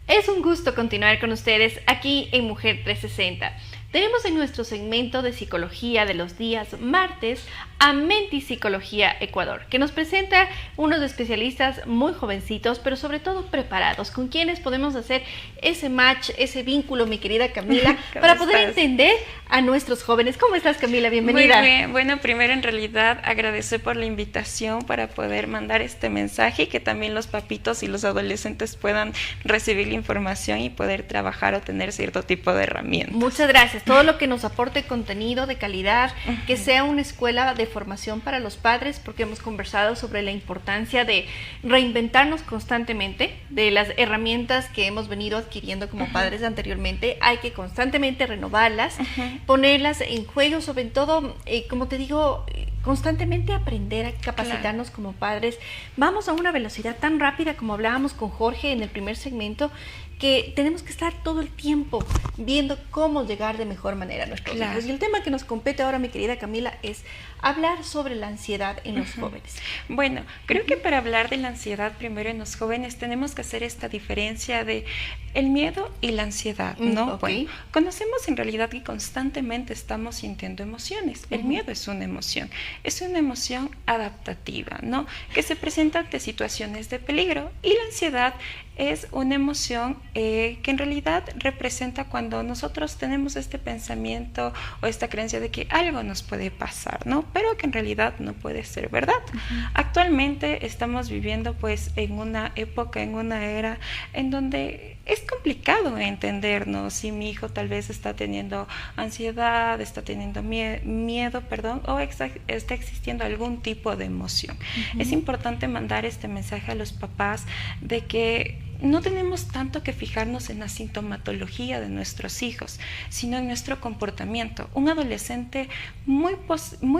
Es un gusto continuar con ustedes aquí en Mujer 360. Tenemos en nuestro segmento de psicología de los días martes a Menti Psicología Ecuador, que nos presenta unos especialistas muy jovencitos, pero sobre todo preparados, con quienes podemos hacer ese match, ese vínculo, mi querida Camila, para poder entender a nuestros jóvenes. ¿Cómo estás, Camila? Bienvenida. Muy bien. Bueno, primero en realidad agradecer por la invitación para poder mandar este mensaje y que también los papitos y los adolescentes puedan recibir la información y poder trabajar o tener cierto tipo de herramientas. Muchas gracias. Todo lo que nos aporte contenido de calidad, que sea una escuela de formación para los padres, porque hemos conversado sobre la importancia de reinventarnos constantemente, de las herramientas que hemos venido adquiriendo como padres anteriormente. Hay que constantemente renovarlas, ponerlas en juego, sobre todo, como te digo, constantemente aprender a capacitarnos como padres. Vamos a una velocidad tan rápida, como hablábamos con Jorge en el primer segmento, que tenemos que estar todo el tiempo viendo cómo llegar de mejor manera a nuestros hijos. Y el tema que nos compete ahora, mi querida Camila, es hablar sobre la ansiedad en los jóvenes. Bueno, creo que para hablar de la ansiedad primero en los jóvenes tenemos que hacer esta diferencia de el miedo y la ansiedad, ¿no? Bueno, conocemos en realidad que constantemente estamos sintiendo emociones. El miedo es una emoción adaptativa, ¿no? Que se presenta ante situaciones de peligro, y la ansiedad es una emoción que en realidad representa cuando nosotros tenemos este pensamiento o esta creencia de que algo nos puede pasar, ¿no? Pero que en realidad no puede ser verdad. Actualmente estamos viviendo pues en una época, en una era en donde es complicado entendernos si mi hijo tal vez está teniendo ansiedad, está teniendo miedo, o está existiendo algún tipo de emoción. Es importante mandar este mensaje a los papás de que no tenemos tanto que fijarnos en la sintomatología de nuestros hijos, sino en nuestro comportamiento. Un adolescente muy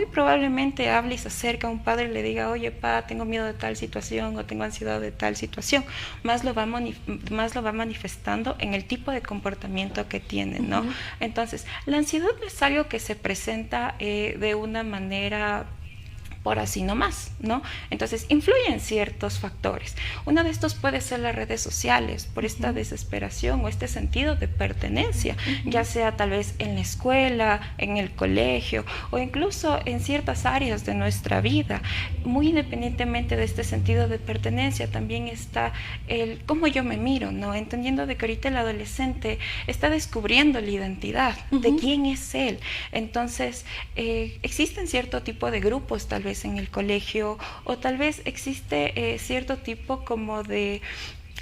probablemente hable y se acerca a un padre y le diga: oye, pa, tengo miedo de tal situación o tengo ansiedad de tal situación. Más lo va manifestando en el tipo de comportamiento que tiene, ¿no? Entonces, la ansiedad no es algo que se presenta de una manera por así nomás, ¿no? Entonces, influyen ciertos factores. Uno de estos puede ser las redes sociales, por esta desesperación o este sentido de pertenencia, ya sea tal vez en la escuela, en el colegio o incluso en ciertas áreas de nuestra vida. Muy independientemente de este sentido de pertenencia, también está el cómo yo me miro, ¿no? Entendiendo de que ahorita el adolescente está descubriendo la identidad de quién es él. Entonces, existen cierto tipo de grupos, tal vez en el colegio, o tal vez existe cierto tipo como de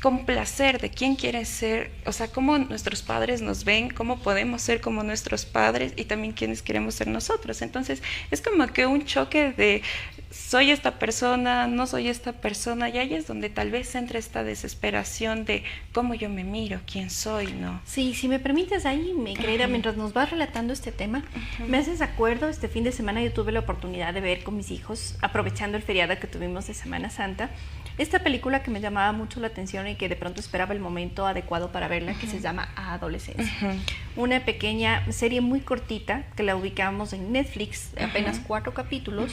complacer de quién quiere ser, o sea, cómo nuestros padres nos ven, cómo podemos ser como nuestros padres y también quiénes queremos ser nosotros. Entonces, es como que un choque de soy esta persona, no soy esta persona, y ahí es donde tal vez entra esta desesperación de cómo yo me miro, quién soy, ¿no? Sí, si me permites ahí, mi querida, mientras nos vas relatando este tema, me haces acuerdo, este fin de semana yo tuve la oportunidad de ver con mis hijos, aprovechando el feriado que tuvimos de Semana Santa, esta película que me llamaba mucho la atención y que de pronto esperaba el momento adecuado para verla, que se llama Adolescencia. Una pequeña serie muy cortita que la ubicamos en Netflix, apenas 4 capítulos,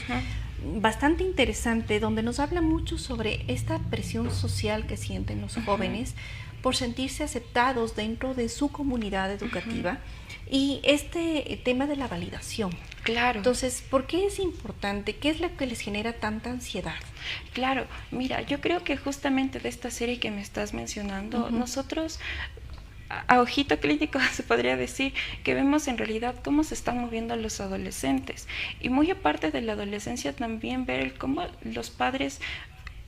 bastante interesante, donde nos habla mucho sobre esta presión social que sienten los jóvenes por sentirse aceptados dentro de su comunidad educativa y este tema de la validación. Claro. Entonces, ¿por qué es importante? ¿Qué es lo que les genera tanta ansiedad? Claro, mira, yo creo que justamente de esta serie que me estás mencionando, nosotros a ojito clínico se podría decir que vemos en realidad cómo se están moviendo los adolescentes, y muy aparte de la adolescencia también ver cómo los padres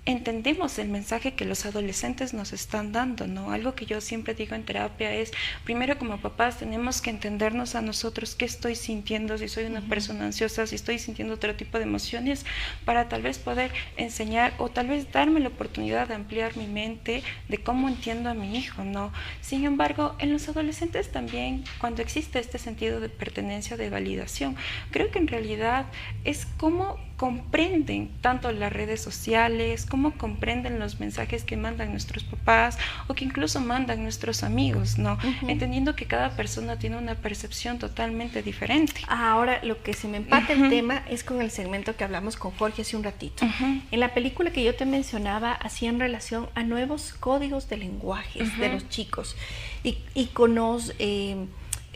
entendemos el mensaje que los adolescentes nos están dando, ¿no? Algo que yo siempre digo en terapia es, primero como papás tenemos que entendernos a nosotros qué estoy sintiendo, si soy una persona ansiosa, si estoy sintiendo otro tipo de emociones, para tal vez poder enseñar o tal vez darme la oportunidad de ampliar mi mente de cómo entiendo a mi hijo, ¿no? Sin embargo, en los adolescentes también, cuando existe este sentido de pertenencia, de validación, creo que en realidad es como comprenden tanto las redes sociales, cómo comprenden los mensajes que mandan nuestros papás o que incluso mandan nuestros amigos, ¿no? Entendiendo que cada persona tiene una percepción totalmente diferente. Ahora, lo que se me empata el tema es con el segmento que hablamos con Jorge hace un ratito. En la película que yo te mencionaba, hacían relación a nuevos códigos de lenguajes de los chicos y con los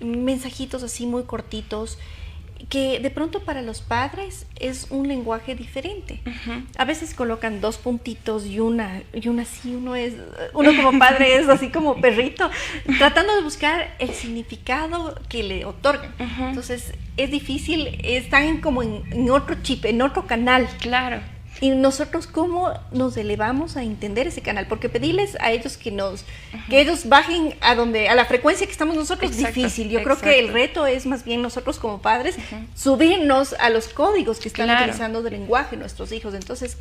mensajitos así muy cortitos, que de pronto para los padres es un lenguaje diferente. A veces colocan dos puntitos y una así, uno como padre es así como perrito, tratando de buscar el significado que le otorgan. Entonces es difícil, están como en otro chip, en otro canal. Claro. Y nosotros, ¿cómo nos elevamos a entender ese canal? Porque pedirles a ellos que ellos bajen a la frecuencia que estamos nosotros es difícil. Yo creo que el reto es más bien nosotros como padres subirnos a los códigos que están utilizando de lenguaje nuestros hijos. Entonces,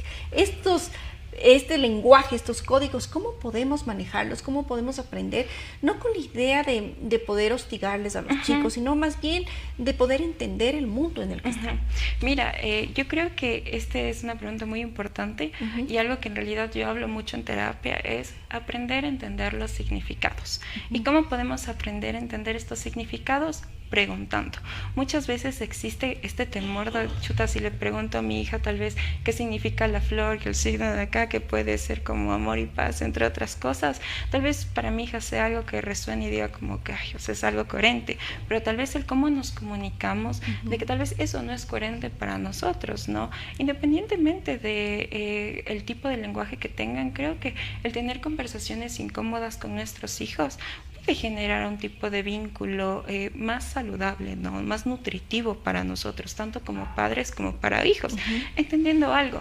este lenguaje, estos códigos, ¿cómo podemos manejarlos? ¿Cómo podemos aprender? No con la idea de poder hostigarles a los chicos, sino más bien de poder entender el mundo en el que están. Mira, yo creo que esta es una pregunta muy importante y algo que en realidad yo hablo mucho en terapia es aprender a entender los significados. ¿Y cómo podemos aprender a entender estos significados? Preguntando. Muchas veces existe este temor de, chuta, si le pregunto a mi hija tal vez qué significa la flor, que el signo de acá, que puede ser como amor y paz, entre otras cosas, tal vez para mi hija sea algo que resuene y diga como que ay, o sea, es algo coherente, pero tal vez el cómo nos comunicamos, de que tal vez eso no es coherente para nosotros, ¿no? Independientemente de el tipo de lenguaje que tengan, creo que el tener conversaciones incómodas con nuestros hijos puede generar un tipo de vínculo más saludable, ¿no? Más nutritivo para nosotros, tanto como padres como para hijos. Entendiendo algo,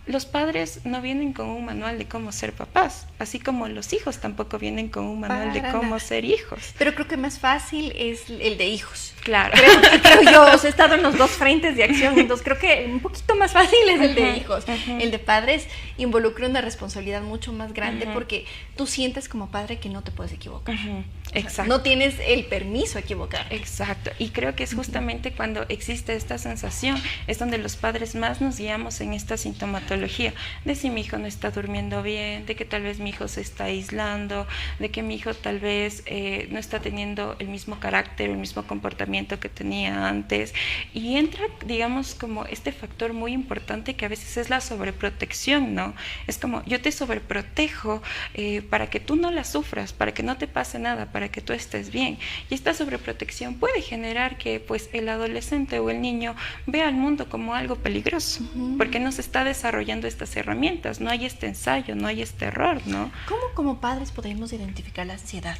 los padres no vienen con un manual de cómo ser papás, así como los hijos tampoco vienen con un manual de cómo ser hijos. Pero creo que más fácil es el de hijos. Claro. Creo yo, he estado en los dos frentes de acción, entonces creo que un poquito más fácil es el de hijos. El de padres involucra una responsabilidad mucho más grande porque tú sientes como padre que no te puedes equivocar. Exacto. O sea, no tienes el permiso a equivocar. Exacto. Y creo que es justamente cuando existe esta sensación, es donde los padres más nos guiamos en esta sintomatología, de si mi hijo no está durmiendo bien, de que tal vez mi hijo se está aislando, de que mi hijo tal vez no está teniendo el mismo carácter, el mismo comportamiento que tenía antes. Y entra, digamos, como este factor muy importante que a veces es la sobreprotección, ¿no? Es como, yo te sobreprotejo para que tú no la sufras, para que no te pase nada, para que tú estés bien. Y esta sobreprotección puede generar que pues el adolescente o el niño vea al mundo como algo peligroso, porque no se está desarrollando estas herramientas, no hay este ensayo, no hay este error, ¿no? ¿Cómo como padres podemos identificar la ansiedad?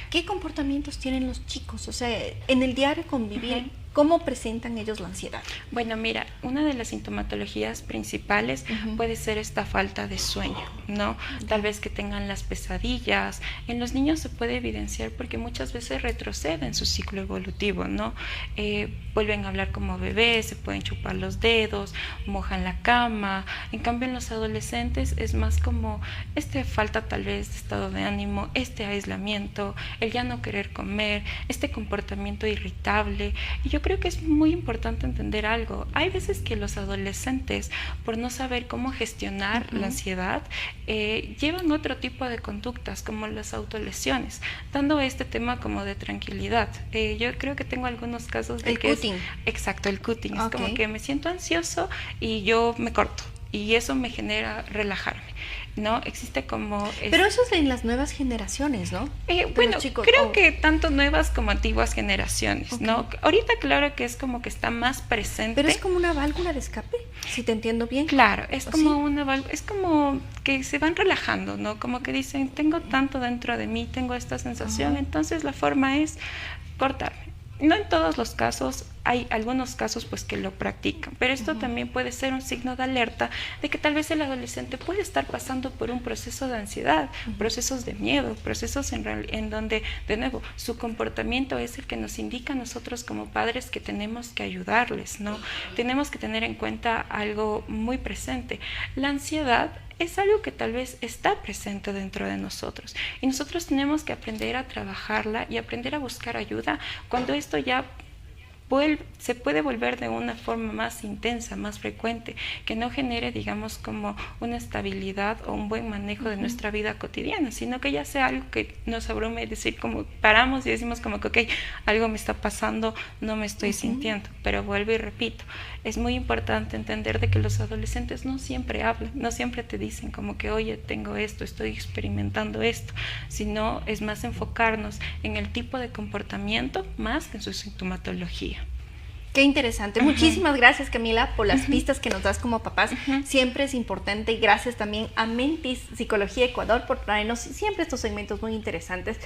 ¿Qué comportamientos tienen los chicos? O sea, en el diario convivir, ¿cómo presentan ellos la ansiedad? Bueno, mira, una de las sintomatologías principales puede ser esta falta de sueño, ¿no? Tal vez que tengan las pesadillas. En los niños se puede evidenciar porque muchas veces retroceden su ciclo evolutivo, ¿no? Vuelven a hablar como bebés, se pueden chupar los dedos, mojan la cama. En cambio, en los adolescentes es más como falta tal vez de estado de ánimo, aislamiento, el ya no querer comer, este comportamiento irritable. Y yo creo que es muy importante entender algo. Hay veces que los adolescentes, por no saber cómo gestionar la ansiedad, llevan otro tipo de conductas, como las autolesiones, dando este tema como de tranquilidad. Yo creo que tengo algunos casos de exacto, el cutting. Es como que me siento ansioso y yo me corto. Y eso me genera relajarme, ¿no? Existe como... Pero eso es en las nuevas generaciones, ¿no? Bueno, creo que tanto nuevas como antiguas generaciones, ¿no? Ahorita claro que es como que está más presente. Pero es como una válvula de escape, si te entiendo bien. Claro, es como una válvula, es como que se van relajando, ¿no? Como que dicen, tengo tanto dentro de mí, tengo esta sensación, entonces la forma es cortarme. No en todos los casos, hay algunos casos pues que lo practican, pero esto también puede ser un signo de alerta de que tal vez el adolescente puede estar pasando por un proceso de ansiedad, procesos de miedo, procesos en donde, de nuevo, su comportamiento es el que nos indica a nosotros como padres que tenemos que ayudarles, ¿no? Tenemos que tener en cuenta algo muy presente. La ansiedad es algo que tal vez está presente dentro de nosotros y nosotros tenemos que aprender a trabajarla y aprender a buscar ayuda cuando esto ya se puede volver de una forma más intensa, más frecuente, que no genere, digamos, como una estabilidad o un buen manejo de nuestra vida cotidiana, sino que ya sea algo que nos abrume, decir como paramos y decimos como que ok, algo me está pasando, no me estoy sintiendo. Pero vuelvo y repito, es muy importante entender de que los adolescentes no siempre hablan, no siempre te dicen como que oye, tengo esto, estoy experimentando esto, sino es más enfocarnos en el tipo de comportamiento más que en su sintomatología. Qué interesante. Muchísimas gracias, Camila, por las pistas que nos das como papás. Siempre es importante, y gracias también a Mentis Psicología Ecuador por traernos siempre estos segmentos muy interesantes.